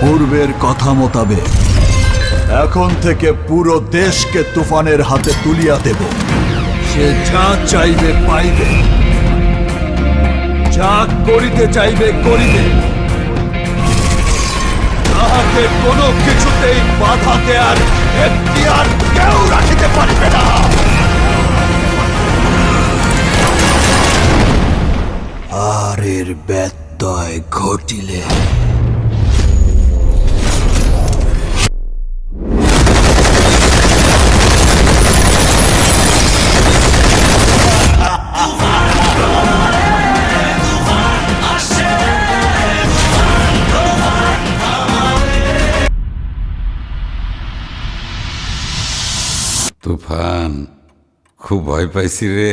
পূর্বের কথা মোতাবেক এখন থেকে পুরো দেশকে তুফানের হাতে তুলিয়া দেব। সে যা চাইবে পাইবে, যা করিতে চাইবে করিবে। তাহাকে কোনো কিছুতেই বাধা দেয়ার এখতিয়ার কেউ রাখিতে পারিবে না। আর এর ব্যত্যয় ঘটিলে তুফান, খুব ভয় পাইছি রে।